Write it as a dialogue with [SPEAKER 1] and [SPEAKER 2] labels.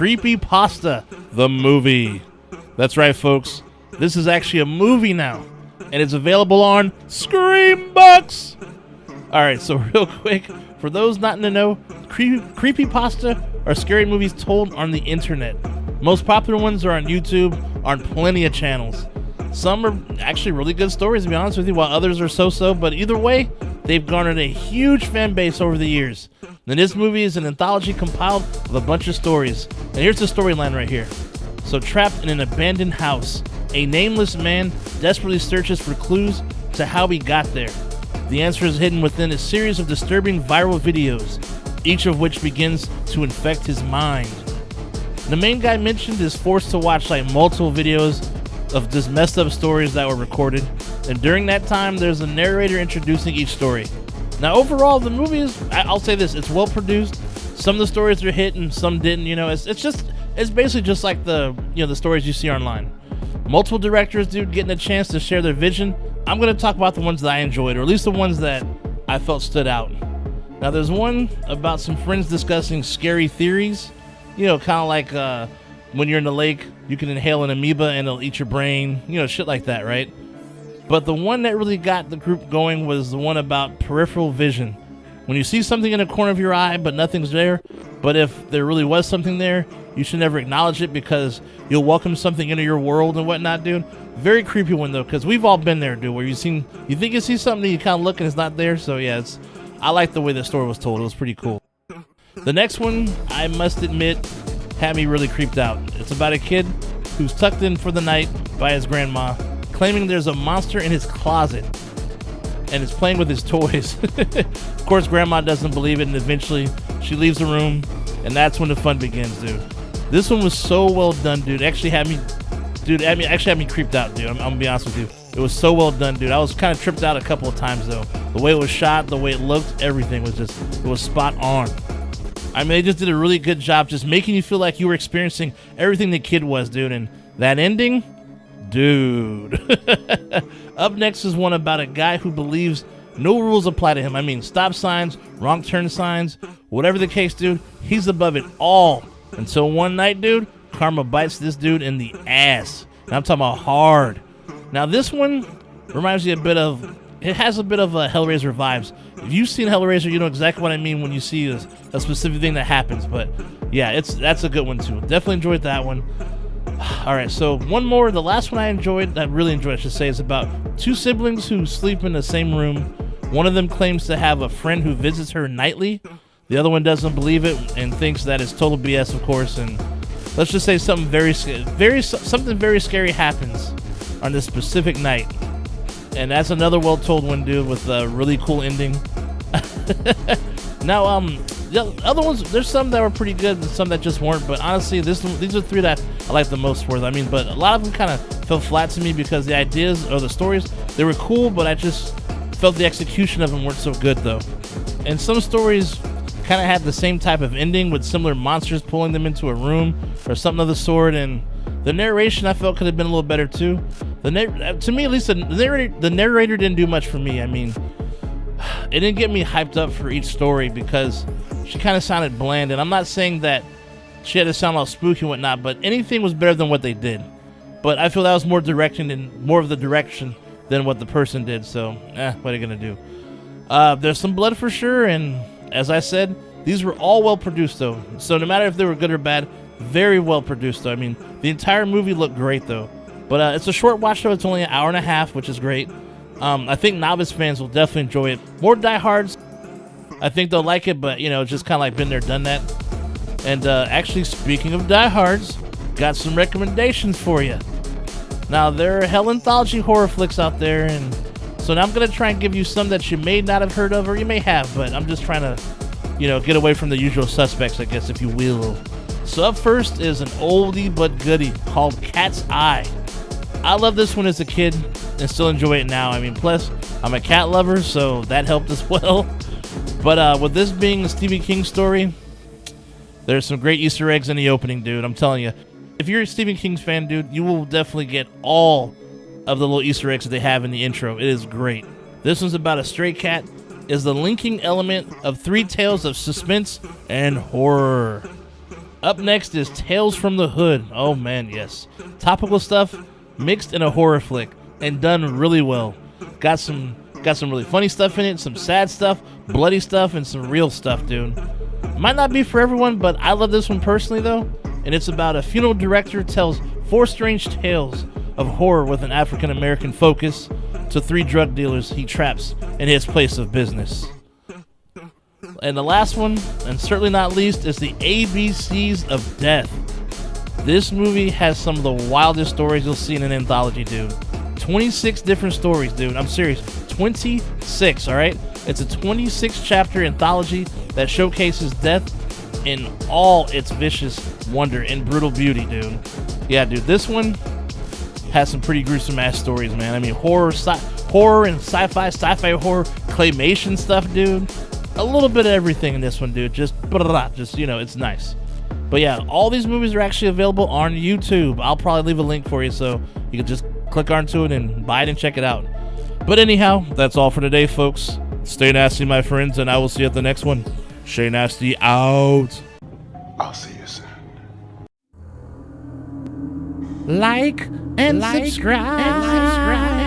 [SPEAKER 1] Creepypasta, the movie. That's right, folks. This is actually a movie now, and it's available on Screambox. All right, so real quick, for those not in the know, creepypasta are scary movies told on the internet. Most popular ones are on YouTube, on plenty of channels. Some are actually really good stories, to be honest with you, while others are so-so, but either way, they've garnered a huge fan base over the years. And this movie is an anthology compiled of a bunch of stories. And here's the storyline right here. So trapped in an abandoned house, a nameless man desperately searches for clues to how he got there. The answer is hidden within a series of disturbing viral videos, each of which begins to infect his mind. The main guy mentioned is forced to watch multiple videos of just messed up stories that were recorded, and during that time there's a narrator introducing each story. Now overall, the movie is, I'll say this, it's well produced. Some of the stories are hit and some didn't, it's basically just like the stories you see online. Multiple directors, dude, getting a chance to share their vision. I'm going to talk about the ones that I enjoyed, or at least the ones that I felt stood out. Now, there's one about some friends discussing scary theories. Kind of like when you're in the lake, you can inhale an amoeba and it'll eat your brain. Shit like that, right? But the one that really got the group going was the one about peripheral vision. When you see something in the corner of your eye, but nothing's there, but if there really was something there, you should never acknowledge it because you'll welcome something into your world and whatnot, dude. Very creepy one, though, because we've all been there, dude, where you think you see something, you kind of look and it's not there. So, yeah, I like the way the story was told. It was pretty cool. The next one, I must admit, had me really creeped out. It's about a kid who's tucked in for the night by his grandma, claiming there's a monster in his closet and is playing with his toys. Of course, grandma doesn't believe it, and eventually she leaves the room, and that's when the fun begins, dude. This one was so well done, dude. Actually had me creeped out, dude. I'm gonna be honest with you. It was so well done, dude. I was kind of tripped out a couple of times, though. The way it was shot, the way it looked, everything was it was spot on. I mean, they just did a really good job just making you feel like you were experiencing everything the kid was, dude. And that ending, dude. Up next is one about a guy who believes no rules apply to him. I mean, stop signs, wrong turn signs, whatever the case, dude, he's above it all. Until one night, dude, karma bites this dude in the ass. And I'm talking about hard. Now, this one reminds you it has a bit of Hellraiser vibes. If you've seen Hellraiser, you know exactly what I mean when you see a specific thing that happens. But yeah, that's a good one too. Definitely enjoyed that one. All right, so one more. The last one I really enjoyed, I should say, is about two siblings who sleep in the same room. One of them claims to have a friend who visits her nightly. The other one doesn't believe it and thinks that it's total BS, of course. And let's just say something very scary happens on this specific night. And that's another well-told one, dude, with a really cool ending. Now, the other ones, there's some that were pretty good and some that just weren't. But honestly, these are three that I like the most for. But a lot of them kind of fell flat to me because the ideas or the stories, they were cool, but I just felt the execution of them weren't so good, though. And some stories kind of had the same type of ending with similar monsters pulling them into a room or something of the sort. And the narration, I felt, could have been a little better, too. To me, at least, the narrator didn't do much for me. I mean, it didn't get me hyped up for each story because she kind of sounded bland. And I'm not saying that she had to sound all spooky and whatnot, but anything was better than what they did. But I feel that was more of the direction than what the person did. So, what are you going to do? There's some blood for sure. And as I said, these were all well produced, though. So no matter if they were good or bad, very well produced, though. I mean, the entire movie looked great, though. But it's a short watch, though. It's only an hour and a half, which is great. I think novice fans will definitely enjoy it. More diehards, I think they'll like it, but, it's just kind of like been there, done that. And actually, speaking of diehards, got some recommendations for you. Now, there are hell anthology horror flicks out there, and so now I'm going to try and give you some that you may not have heard of, or you may have, but I'm just trying to, get away from the usual suspects, I guess, if you will. So up first is an oldie but goodie called Cat's Eye. I loved this one as a kid and still enjoy it now. I mean, plus, I'm a cat lover, so that helped as well. But with this being a Stephen King story, there's some great Easter eggs in the opening, dude. I'm telling you. If you're a Stephen King fan, dude, you will definitely get all of the little Easter eggs that they have in the intro. It is great. This one's about a stray cat, is the linking element of three tales of suspense and horror. Up next is Tales from the Hood. Oh man, yes. Topical stuff mixed in a horror flick and done really well. Got some really funny stuff in it, some sad stuff, bloody stuff, and some real stuff, dude. Might not be for everyone, but I love this one personally though. And it's about a funeral director tells 4 strange tales of horror with an African American focus to 3 drug dealers he traps in his place of business. And the last one, and certainly not least, is the ABCs of Death. This movie has some of the wildest stories you'll see in an anthology, dude. 26 different stories, dude. I'm serious. 26, alright? It's a 26-chapter anthology that showcases death in all its vicious wonder and brutal beauty, dude. Yeah, dude, this one has some pretty gruesome-ass stories, man. I mean, horror and sci-fi horror, claymation stuff, dude. A little bit of everything in this one, dude. Just, you know, it's nice. But yeah, all these movies are actually available on YouTube. I'll probably leave a link for you so you can just click onto it and buy it and check it out. But anyhow, that's all for today, folks. Stay nasty, my friends, and I will see you at the next one. Shay Nasty out.
[SPEAKER 2] I'll see you soon.
[SPEAKER 1] Like and subscribe.